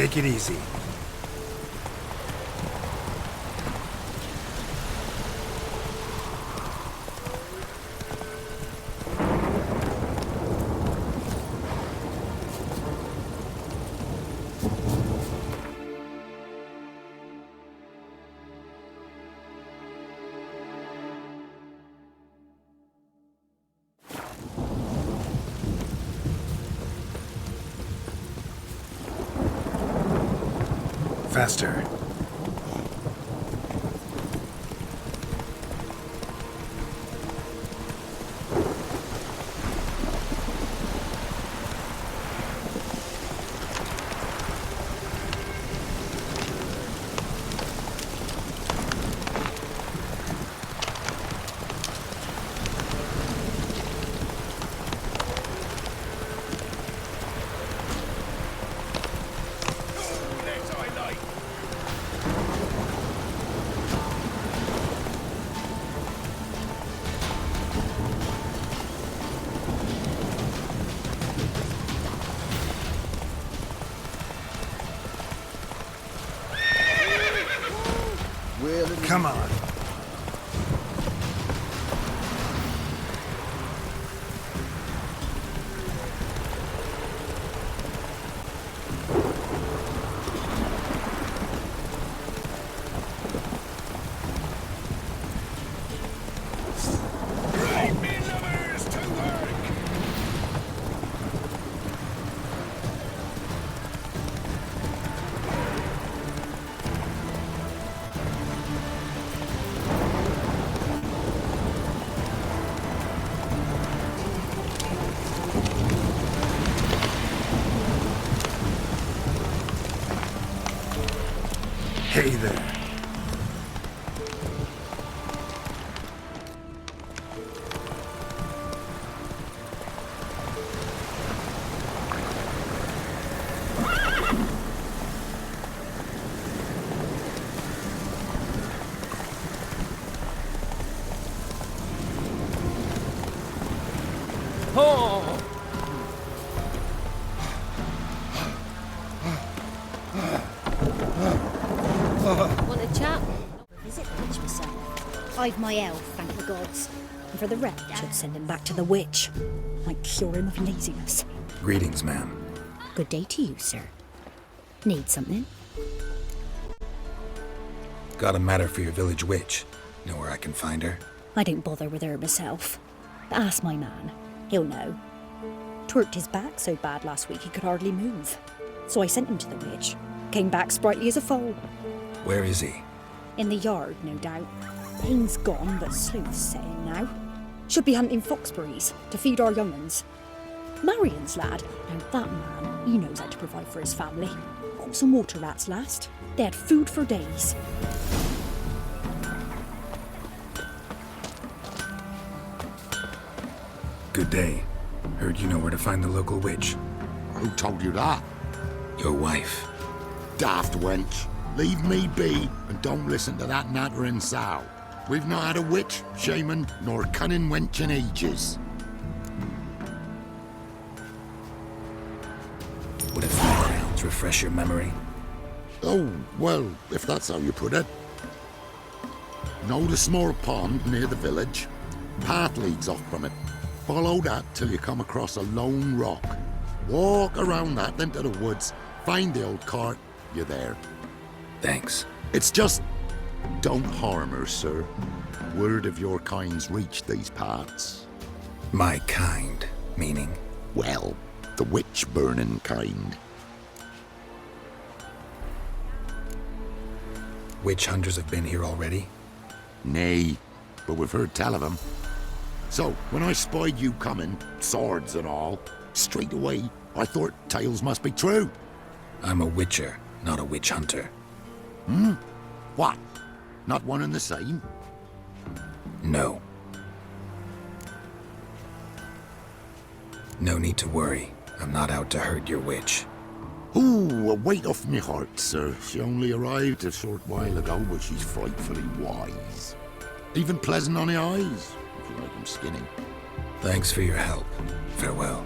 Take it easy. Faster. Come on. Hey there. Want a chat? Visit the witch myself. I've my elf, thank the gods. And for the rest, should send him back to the witch. Might cure him of laziness. Greetings, ma'am. Good day to you, sir. Need something? Got a matter for your village witch. Know where I can find her? I don't bother with her myself. But ask my man. He'll know. Twerked his back so bad last week he could hardly move. So I sent him to the witch. Came back sprightly as a foal. Where is he? In the yard, no doubt. Pain's gone, but sleuth's setting now. Should be hunting foxberries to feed our young'uns. Marion's lad. Now that man, he knows how to provide for his family. Caught some water rats last. They had food for days. Good day. Heard you know where to find the local witch. Who told you that? Your wife. Daft wench. Leave me be and don't listen to that nattering sow. We've not had a witch, shaman, nor cunning wench in ages. Would a few crowns refresh your memory? Oh, well, if that's how you put it. Know the small pond near the village? Path leads off from it. Follow that till you come across a lone rock. Walk around that into the woods, find the old cart, you're there. Thanks. It's just, don't harm her, sir. Word of your kind's reached these parts. My kind, meaning? Well, the witch-burning kind. Witch hunters have been here already? Nay, but we've heard tell of them. So, when I spied you coming, swords and all, straight away, I thought tales must be true. I'm a witcher, not a witch hunter. Hmm? What? Not one and the same? No. No need to worry. I'm not out to hurt your witch. Ooh, a weight off me heart, sir. She only arrived a short while ago, but she's frightfully wise. Even pleasant on the eyes, if you like them skinny. Thanks for your help. Farewell.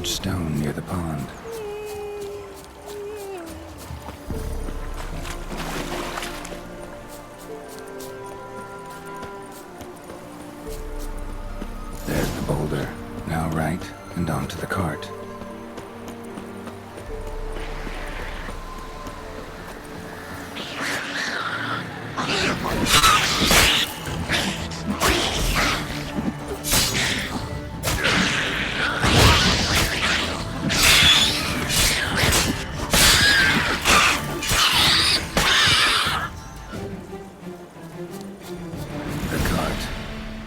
large stone near the pond. There's the boulder. Now right, and onto the cart.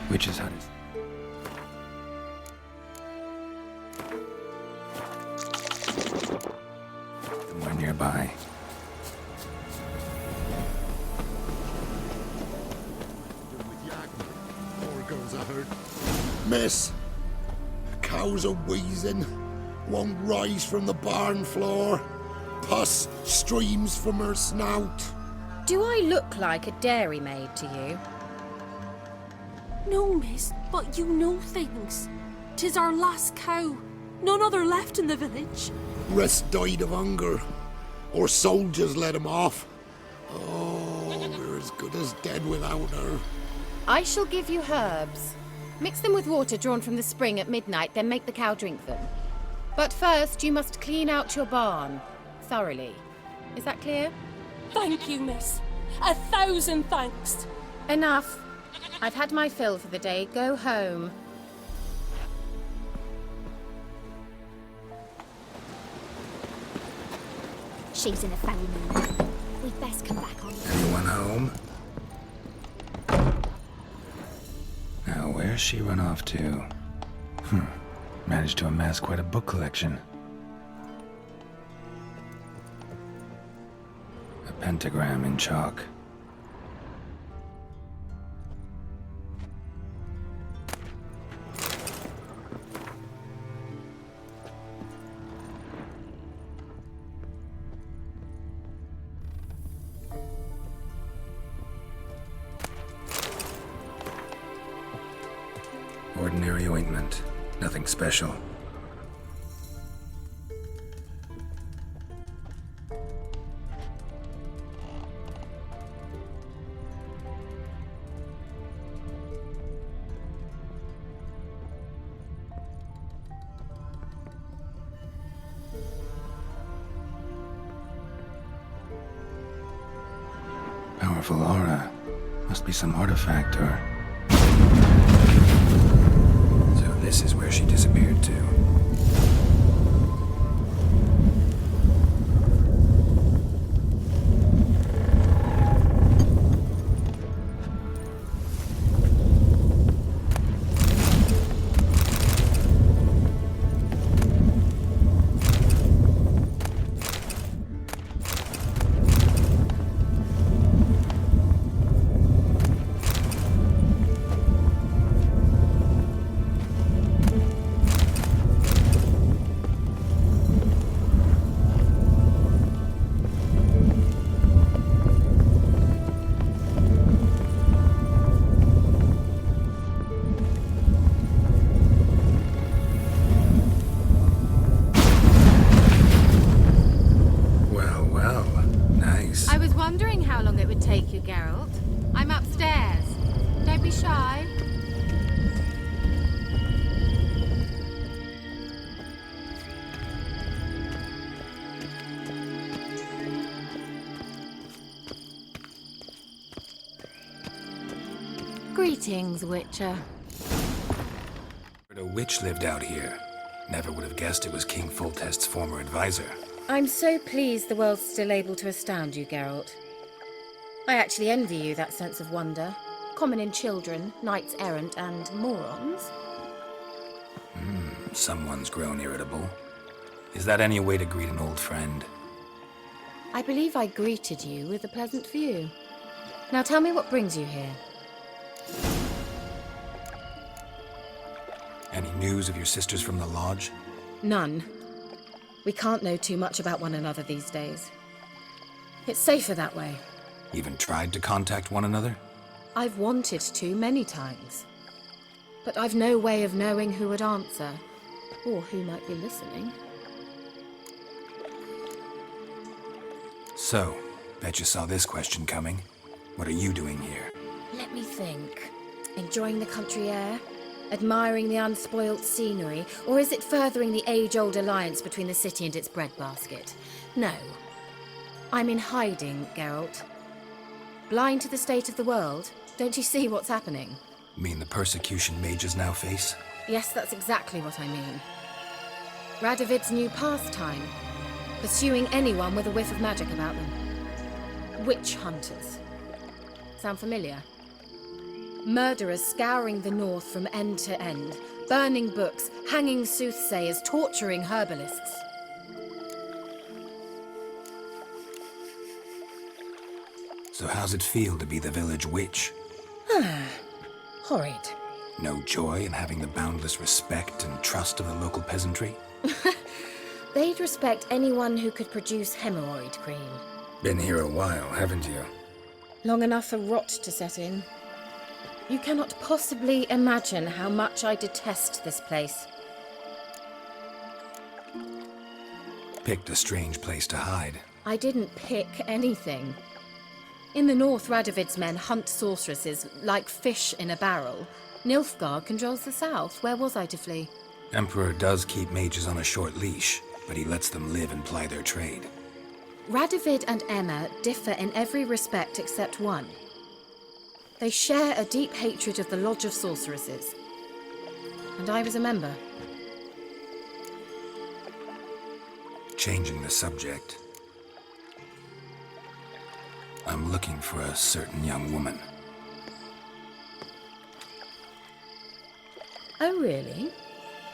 Witch's hut is... somewhere nearby. Poor girls, I heard. Miss, cows are wheezing, won't rise from the barn floor. Pus streams from her snout. Do I look like a dairymaid to you? No, miss, but you know things. 'Tis our last cow. None other left in the village. Rest died of hunger, or soldiers let him off. Oh, we're as good as dead without her. I shall give you herbs. Mix them with water drawn from the spring at midnight, then make the cow drink them. But first, you must clean out your barn thoroughly. Is that clear? Thank you, miss. 1,000 thanks. Enough. I've had my fill for the day. Go home. She's in a foul mood. We'd best come back on. Anyone home? Now, where's she run off to? Managed to amass quite a book collection. A pentagram in chalk. Ordinary ointment. Nothing special. Powerful aura. Must be some artifact or... So this is where she disappeared to. Take you, Geralt. I'm upstairs. Don't be shy. Greetings, Witcher. A witch lived out here. Never would have guessed it was King Foltest's former advisor. I'm so pleased the world's still able to astound you, Geralt. I actually envy you that sense of wonder. Common in children, knights errant, and morons. Someone's grown irritable. Is that any way to greet an old friend? I believe I greeted you with a pleasant view. Now tell me what brings you here. Any news of your sisters from the lodge? None. We can't know too much about one another these days. It's safer that way. Even tried to contact one another? I've wanted to many times. But I've no way of knowing who would answer. Or who might be listening. So, bet you saw this question coming. What are you doing here? Let me think. Enjoying the country air? Admiring the unspoilt scenery? Or is it furthering the age-old alliance between the city and its breadbasket? No. I'm in hiding, Geralt. Blind to the state of the world? Don't you see what's happening? Mean the persecution mages now face? Yes, that's exactly what I mean. Radovid's new pastime. Pursuing anyone with a whiff of magic about them. Witch hunters. Sound familiar? Murderers scouring the north from end to end, burning books, hanging soothsayers, torturing herbalists. So how's it feel to be the village witch? Horrid. No joy in having the boundless respect and trust of the local peasantry? They'd respect anyone who could produce hemorrhoid cream. Been here a while, haven't you? Long enough for rot to set in. You cannot possibly imagine how much I detest this place. Picked a strange place to hide. I didn't pick anything. In the north, Radovid's men hunt sorceresses like fish in a barrel. Nilfgaard controls the south. Where was I to flee? Emperor does keep mages on a short leash, but he lets them live and ply their trade. Radovid and Emma differ in every respect except one. They share a deep hatred of the Lodge of Sorceresses. And I was a member. Changing the subject. I'm looking for a certain young woman. Oh, really?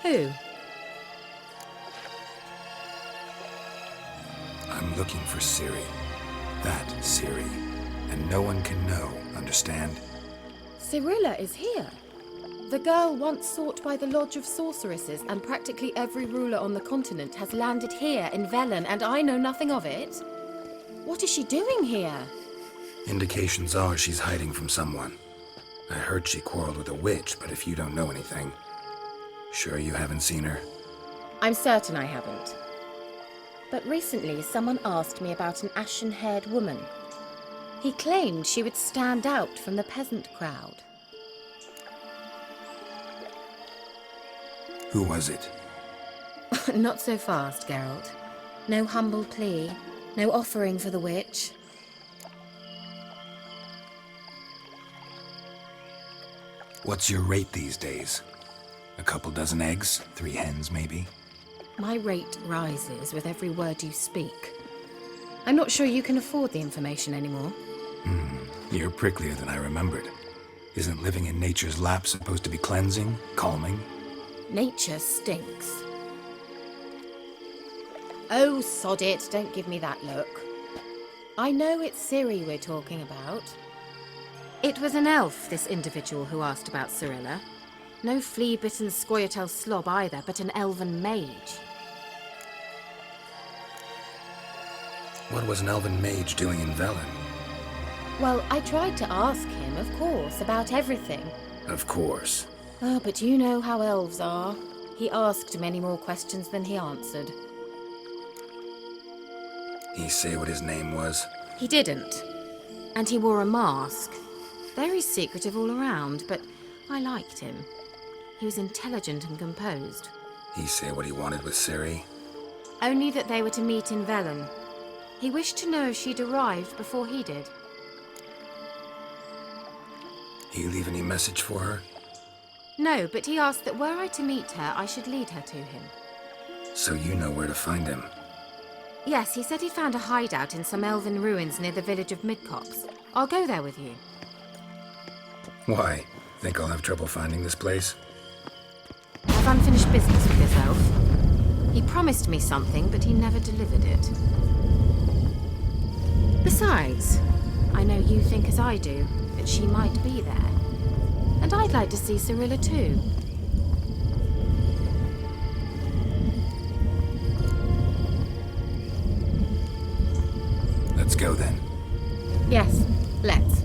Who? I'm looking for Ciri. That Ciri. And no one can know, understand? Cirilla is here. The girl once sought by the Lodge of Sorceresses, and practically every ruler on the continent has landed here in Velen, and I know nothing of it. What is she doing here? Indications are she's hiding from someone. I heard she quarreled with a witch, but if you don't know anything, sure you haven't seen her? I'm certain I haven't. But recently someone asked me about an ashen-haired woman. He claimed she would stand out from the peasant crowd. Who was it? Not so fast, Geralt. No humble plea, no offering for the witch. What's your rate these days? A couple dozen eggs? 3 hens, maybe? My rate rises with every word you speak. I'm not sure you can afford the information anymore. You're pricklier than I remembered. Isn't living in nature's lap supposed to be cleansing, calming? Nature stinks. Oh, sod it, don't give me that look. I know it's Ciri we're talking about. It was an elf, this individual who asked about Cirilla. No flea-bitten Scoia'tael slob either, but an elven mage. What was an elven mage doing in Velen? Well, I tried to ask him, of course, about everything. Of course. Oh, but you know how elves are. He asked many more questions than he answered. He say what his name was? He didn't. And he wore a mask. Very secretive all around, but I liked him. He was intelligent and composed. He say what he wanted with Ciri? Only that they were to meet in Velen. He wished to know if she'd arrived before he did. He leave any message for her? No, but he asked that were I to meet her, I should lead her to him. So you know where to find him? Yes, he said he found a hideout in some elven ruins near the village of Midcox. I'll go there with you. Why? Think I'll have trouble finding this place? I've unfinished business with this elf. He promised me something, but he never delivered it. Besides, I know you think as I do, that she might be there. And I'd like to see Cirilla too. Let's go then. Yes, let's.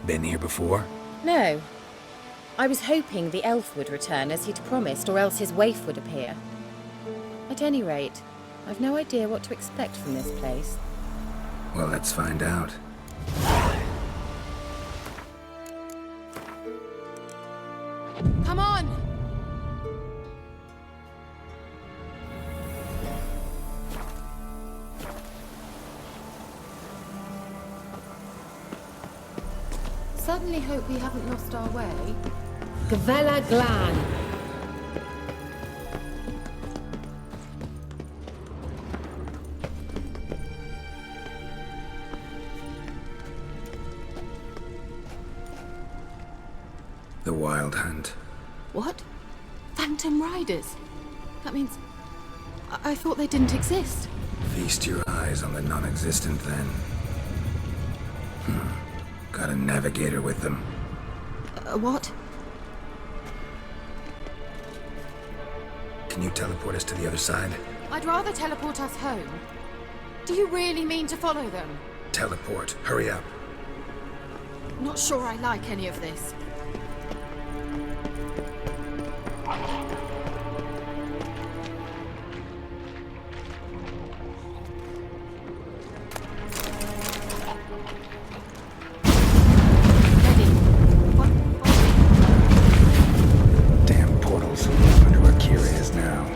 Been here before? No. I was hoping the elf would return as he'd promised, or else his waif would appear. At any rate, I've no idea what to expect from this place. Well, let's find out. Come on! Certainly hope we haven't lost our way. Gavella Glan. The Wild Hunt. What? Phantom Riders? That means... I thought they didn't exist. Feast your eyes on the non-existent then. Got a navigator with them. What? Can you teleport us to the other side? I'd rather teleport us home. Do you really mean to follow them? Teleport. Hurry up. Not sure I like any of this. Damn portals. Wonder where Kira is now.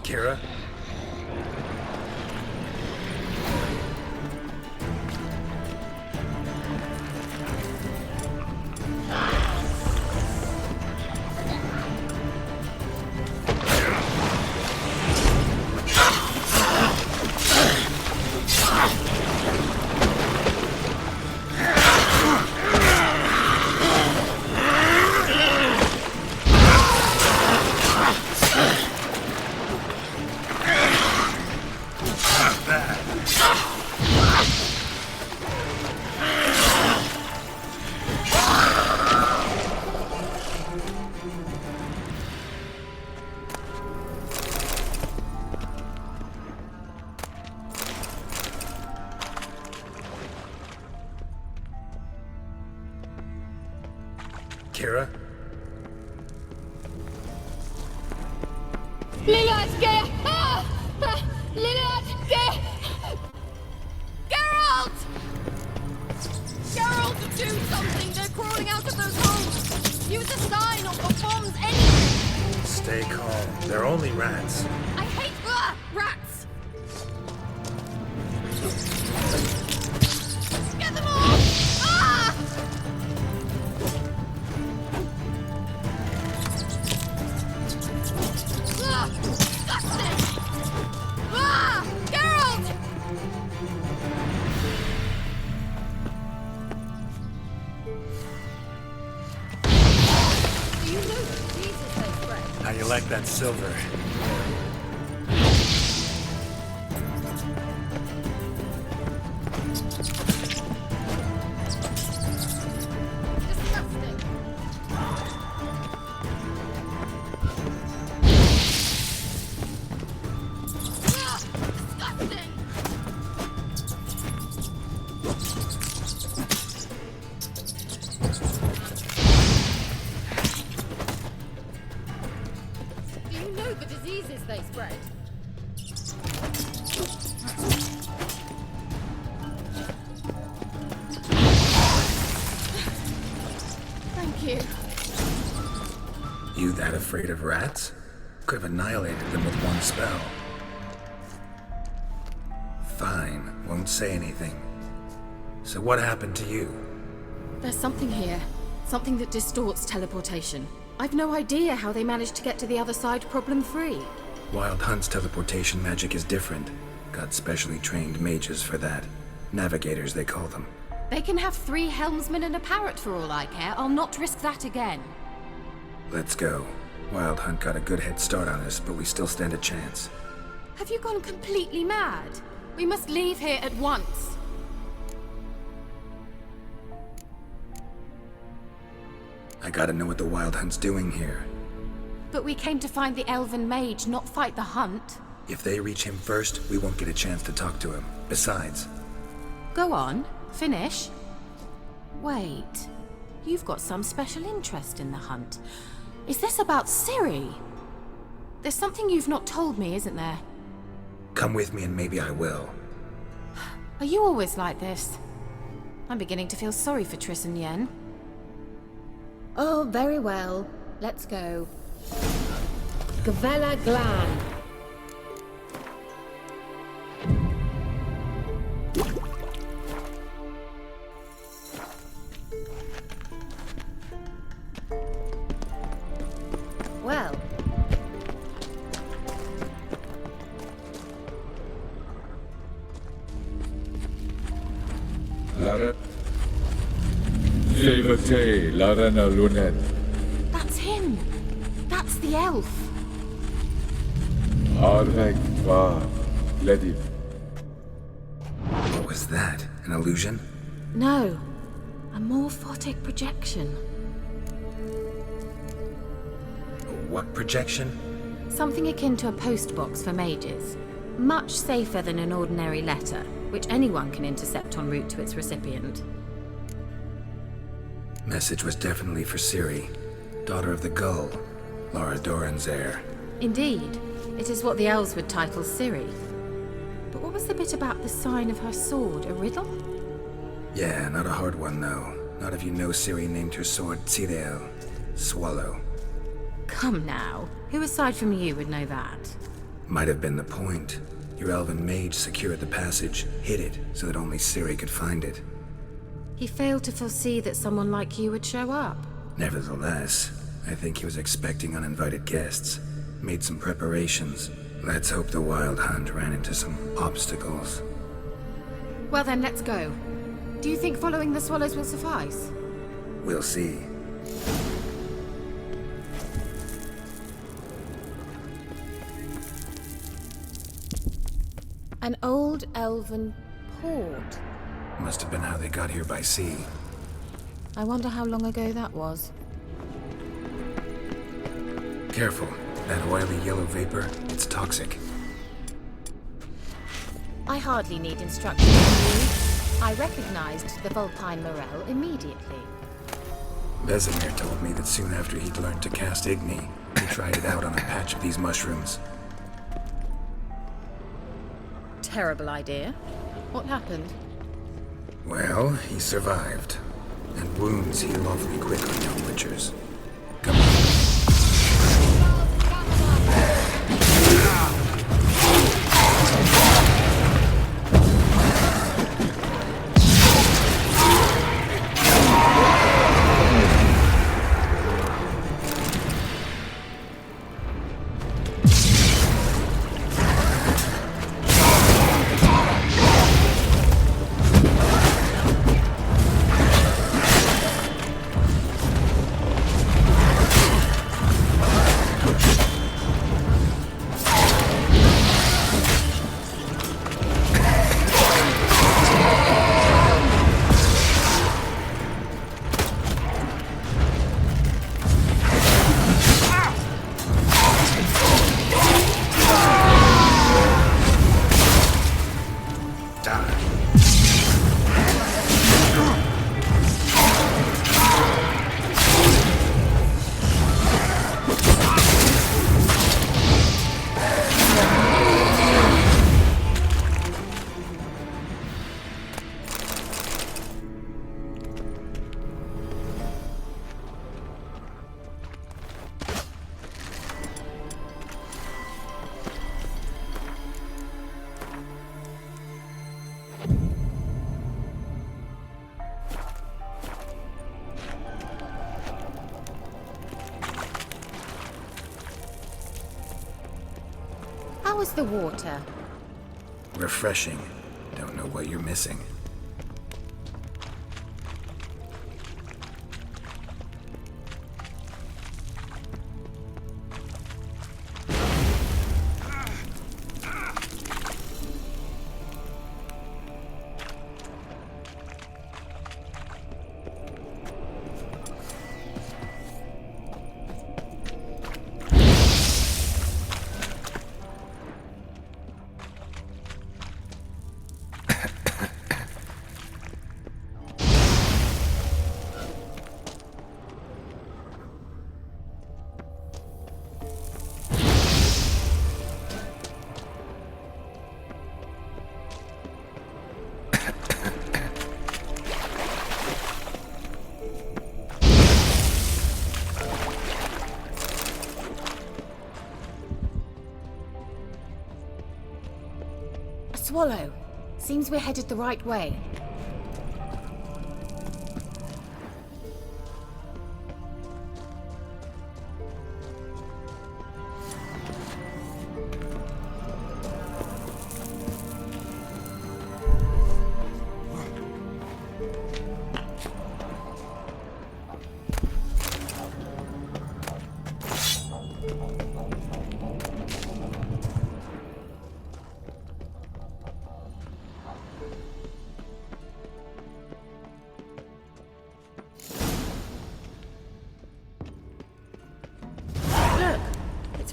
Kira? Kira? Lilith, get! Lilith, get! Geralt! Geralt, do something! They're crawling out of those holes! Use a sign or bombs, anything! Stay calm. They're only rats. I hate rats! Get them all! Ah! Disgusting! Geralt! Do you know Jesus they spread? How you like that silver? Disgusting! Disgusting! Do you know the diseases they spread? Thank you. You that afraid of rats? Could have annihilated them with one spell. Fine, won't say anything. So what happened to you? There's something here. Something that distorts teleportation. I've no idea how they managed to get to the other side problem-free. Wild Hunt's teleportation magic is different. Got specially trained mages for that. Navigators, they call them. They can have 3 helmsmen and a parrot for all I care. I'll not risk that again. Let's go. Wild Hunt got a good head start on us, but we still stand a chance. Have you gone completely mad? We must leave here at once. I gotta know what the Wild Hunt's doing here. But we came to find the elven mage, not fight the hunt. If they reach him first, we won't get a chance to talk to him. Besides, Go on, finish. Wait, you've got some special interest in the hunt. Is this about Ciri? There's something you've not told me, isn't there? come with me and maybe I will. Are you always like this? I'm beginning to feel sorry for Triss and Yen. Oh, very well. Let's go. Gavella Glan. Well, Lara. Levate, Larana Lunet. That's him! That's the elf! Arvek va Ledip. What was that? An illusion? No, a morphotic projection. What projection? Something akin to a postbox for mages. Much safer than an ordinary letter, which anyone can intercept en route to its recipient. Message was definitely for Ciri, daughter of the Gull, Lara Doran's heir. Indeed, it is what the elves would title Ciri. But what was the bit about the sign of her sword? A riddle? Yeah, not a hard one though. Not if you know Ciri named her sword Tirel, Swallow. Come now, who aside from you would know that? Might have been the point. Your elven mage secured the passage, hid it, so that only Ciri could find it. He failed to foresee that someone like you would show up. Nevertheless, I think he was expecting uninvited guests. Made some preparations. Let's hope the Wild Hunt ran into some obstacles. Well then, let's go. Do you think following the swallows will suffice? We'll see. An old elven port. Must have been how they got here by sea. I wonder how long ago that was. Careful. That oily yellow vapor, it's toxic. I hardly need instructions from you. I recognized the Vulpine morel immediately. Vesemir told me that soon after he'd learned to cast Igni, he tried it out on a patch of these mushrooms. Terrible idea. What happened? Well, he survived. And wounds heal awfully quick on young witchers. Come on. How was the water? Refreshing. Don't know what you're missing. Swallow. Seems we're headed the right way.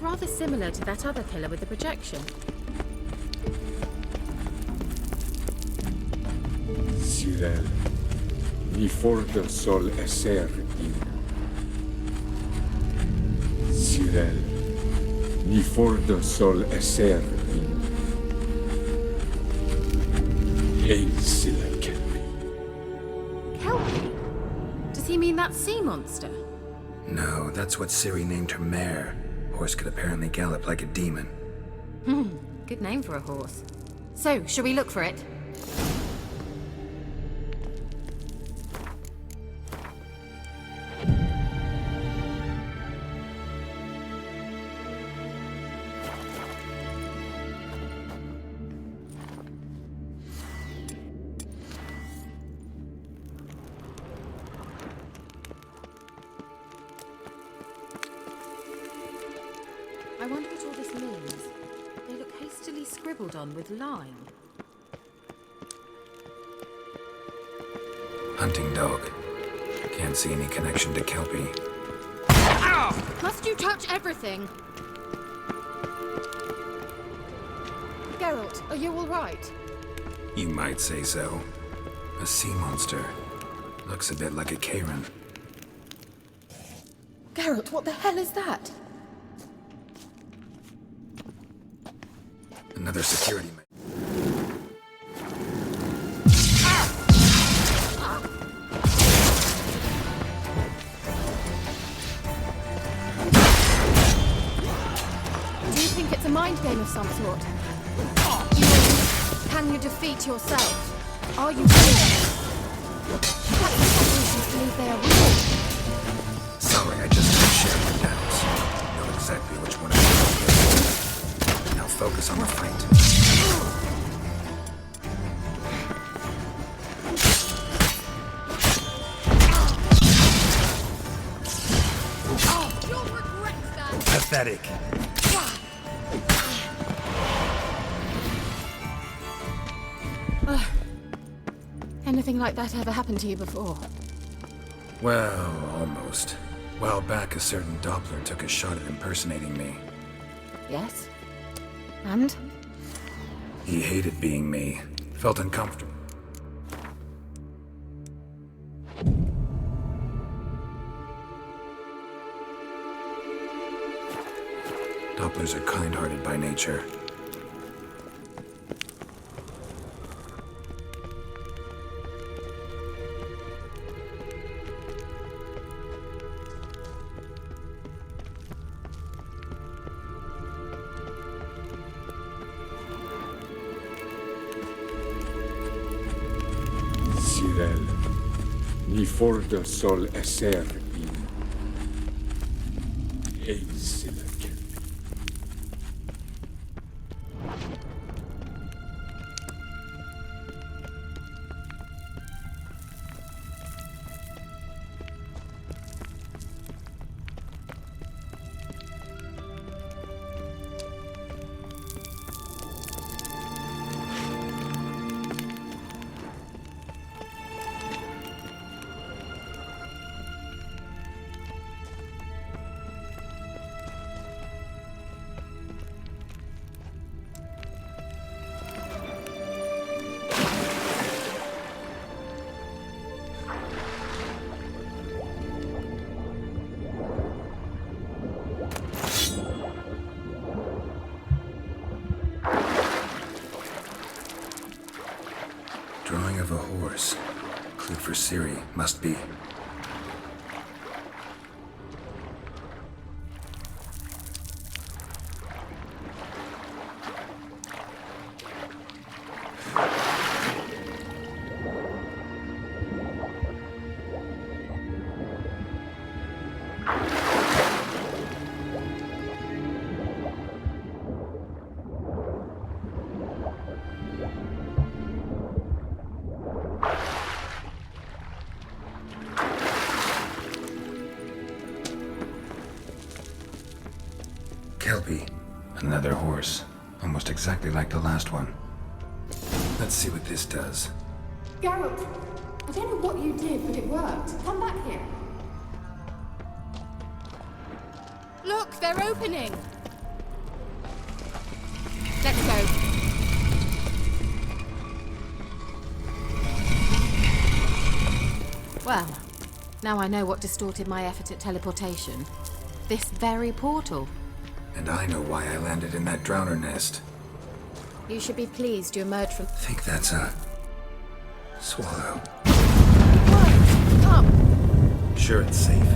Rather similar to that other pillar with the projection. Cyril, ni forte sol esser in. Cyril, ni forte sol esser in. Hail Silla Kelpie. Kelpie? Does he mean that sea monster? No, that's what Ciri named her mare. Horse could apparently gallop like a demon. Good name for a horse. So, shall we look for it? I wonder what all this means. They look hastily scribbled on with lime. Hunting dog. Can't see any connection to Kelpie. Must you touch everything? Geralt, are you all right? You might say so. A sea monster. Looks a bit like a Karen. Geralt, what the hell is that? Another security man. Do you think it's a mind game of some sort? Can you defeat yourself? Are you believe they are real? Sorry, I just can't share my doubts. Know exactly which one it is. Now focus on the fight. You'll regret that! Pathetic. Anything like that ever happened to you before? Well, almost. A while back, a certain Doppler took a shot at impersonating me. Yes? And? He hated being me. Felt uncomfortable. Dopplers are kind-hearted by nature. Cyril, ni forda sol esser in Einsilke. Drawing of a horse. Clue for Ciri, must be. Kelpie. Another horse. Almost exactly like the last one. Let's see what this does. Geralt, I don't know what you did, but it worked. Come back here. Look, they're opening! Let's go. Well, now I know what distorted my effort at teleportation. This very portal. And I know why I landed in that drowner nest. You should be pleased you emerged from... Think that's a... swallow. What? Come! Sure it's safe.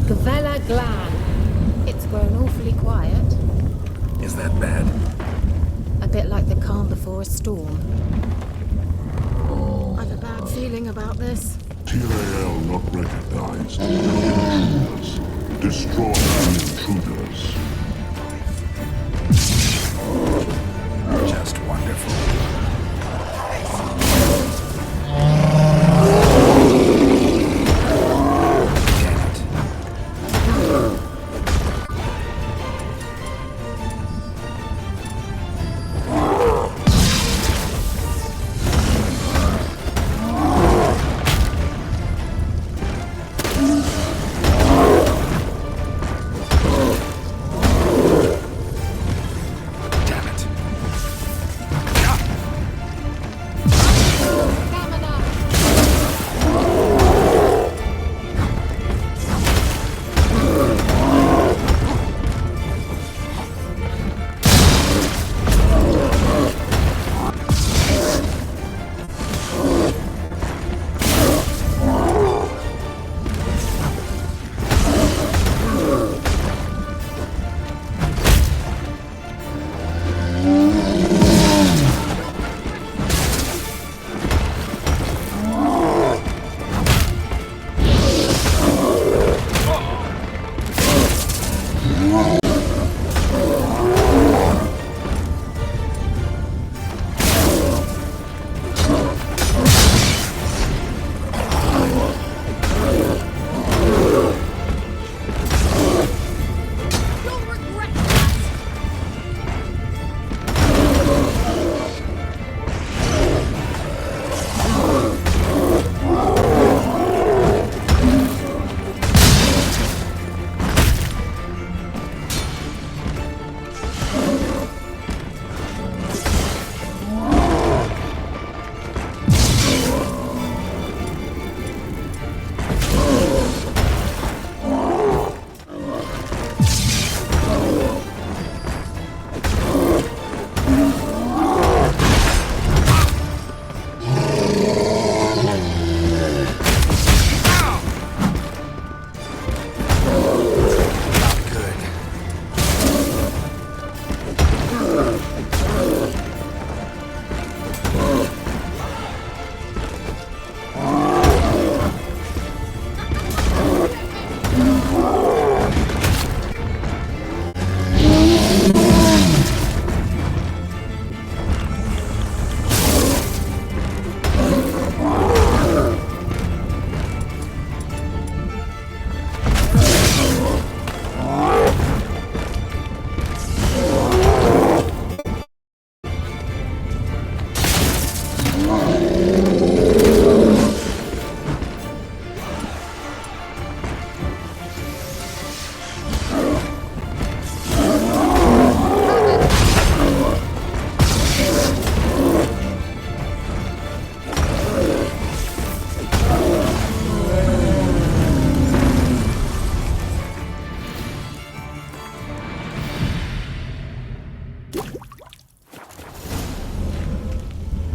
Gvella Glan. Is that bad? A bit like the calm before a storm. I've a bad feeling about this. TRAL not recognized. Intruders. Destroy the intruders. Just wonderful.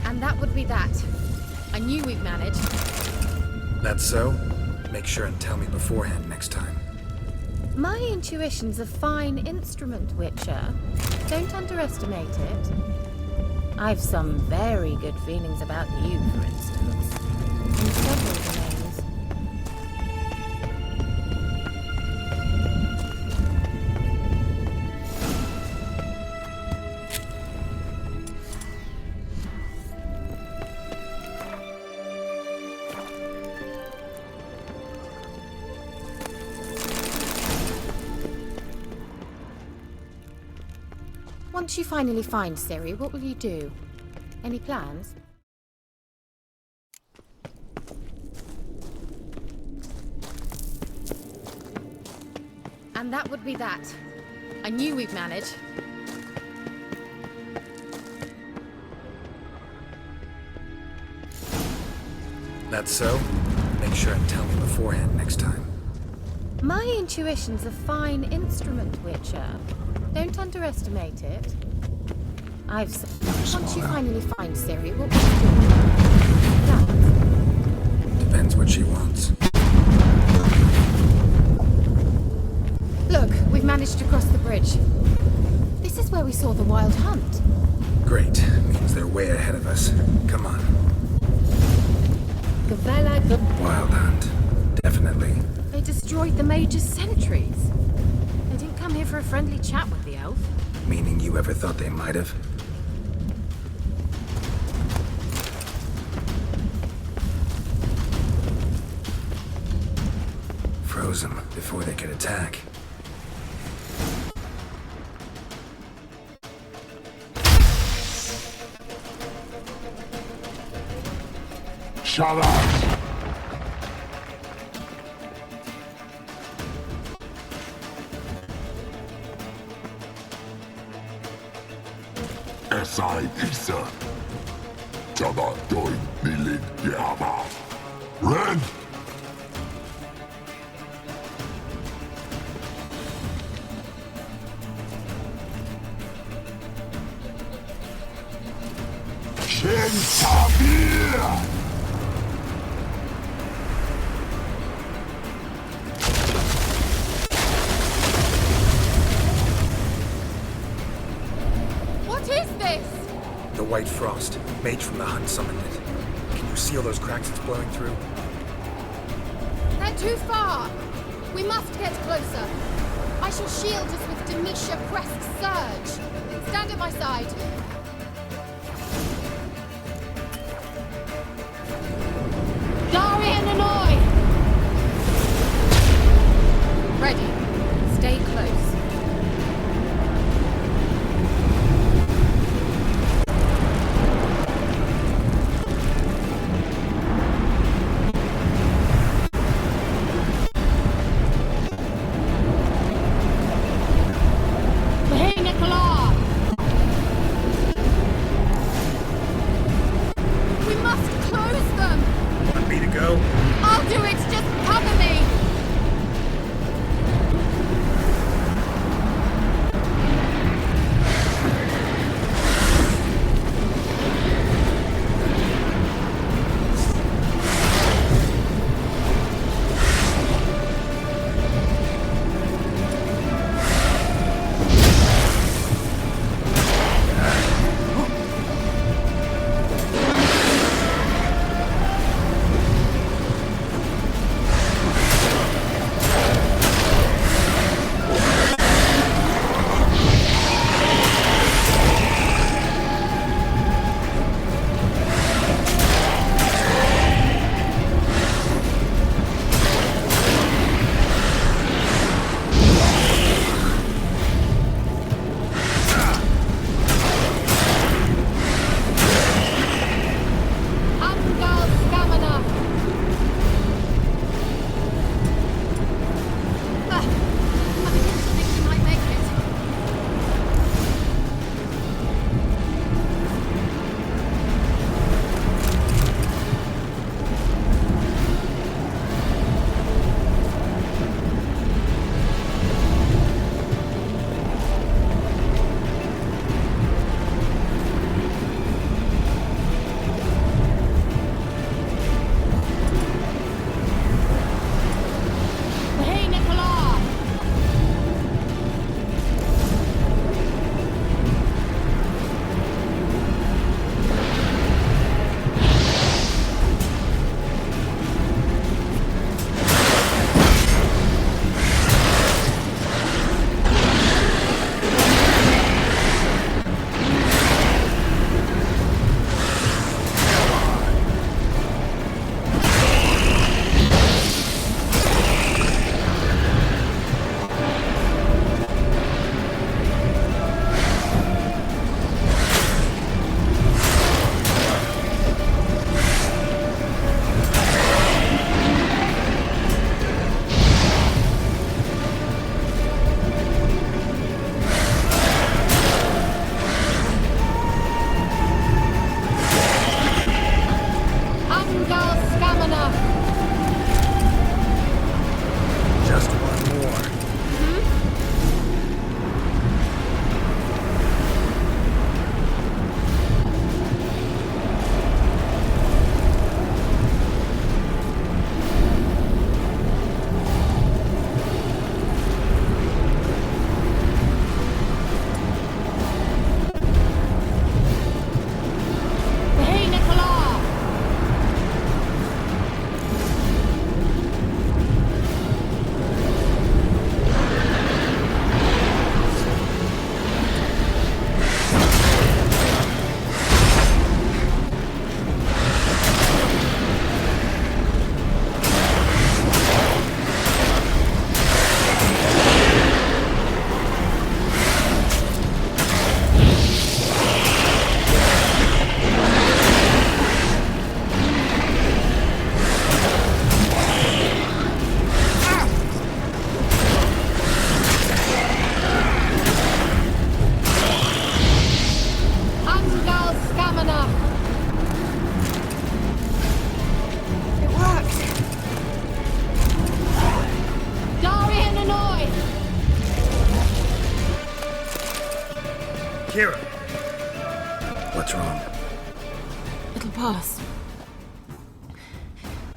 And that would be that. I knew we'd manage. That's so? Make sure and tell me beforehand next time. My intuition's a fine instrument, Witcher. Don't underestimate it. I've some very good feelings about you, for instance. In several domains. Once you finally find Ciri, what will you do? Any plans? And that would be that. I knew we'd manage. That's so? Make sure and tell me beforehand next time. My intuition's a fine instrument, Witcher. Don't underestimate it. Once you finally find Ciri, what will you do? Depends what she wants. Look, we've managed to cross the bridge. This is where we saw the wild hunt. Great. Means they're way ahead of us. Come on. Wild hunt. Definitely. They destroyed the Major's sentries. They didn't come here for a friendly chat with the elf. Meaning you ever thought they might have? Froze them before they could attack. Shut up! Esai isa. Jada doin nilin yama. Ren! Shen Tabir! The white frost. Mage from the hunt summoned it. Can you see all those cracks it's blowing through? They're too far. We must get closer. I shall shield us with Denisha Crest's surge. Stand at my side. Dari and Annoy! Ready. Stay close. I'll do it! Just cover me!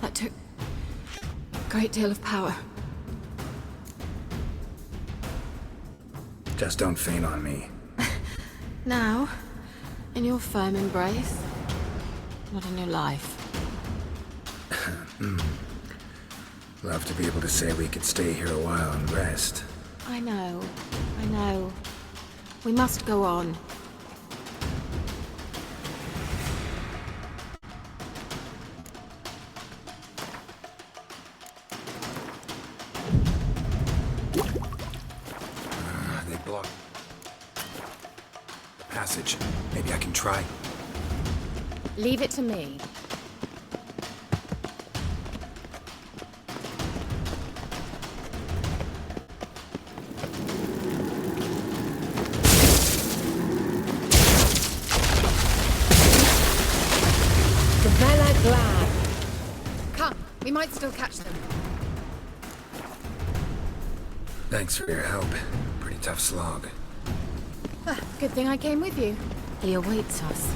That took a great deal of power. Just don't faint on me. Now, in your firm embrace, not in your life. Love to be able to say we could stay here a while and rest. I know. We must go on. They block the passage. Maybe I can try. Leave it to me. Come, we might still catch them. Thanks for your help. Pretty tough slog. Good thing I came with you. He awaits us.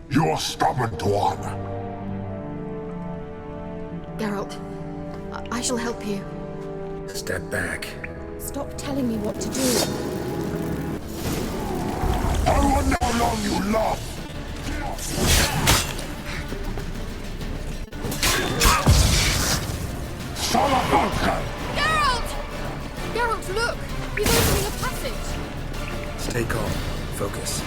You're stubborn one. Geralt, I shall help you. Step back. Stop telling me what to do. I wonder how long you last. Salamanca! Geralt! Geralt, look! He's opening a passage! Stay calm. Focus.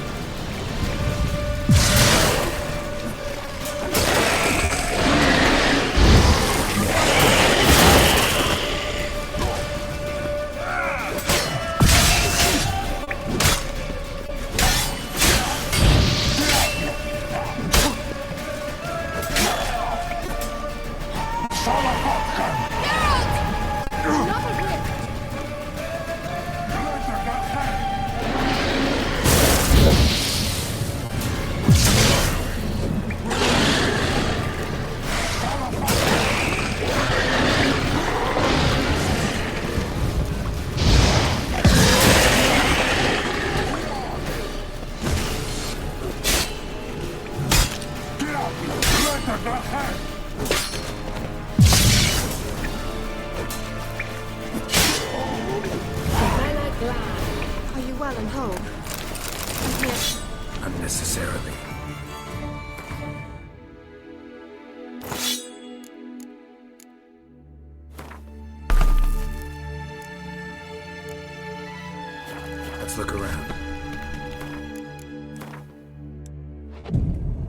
Are you well and whole? I'm here. Unnecessarily. Let's look around.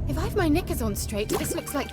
If I've my knickers on straight, this looks like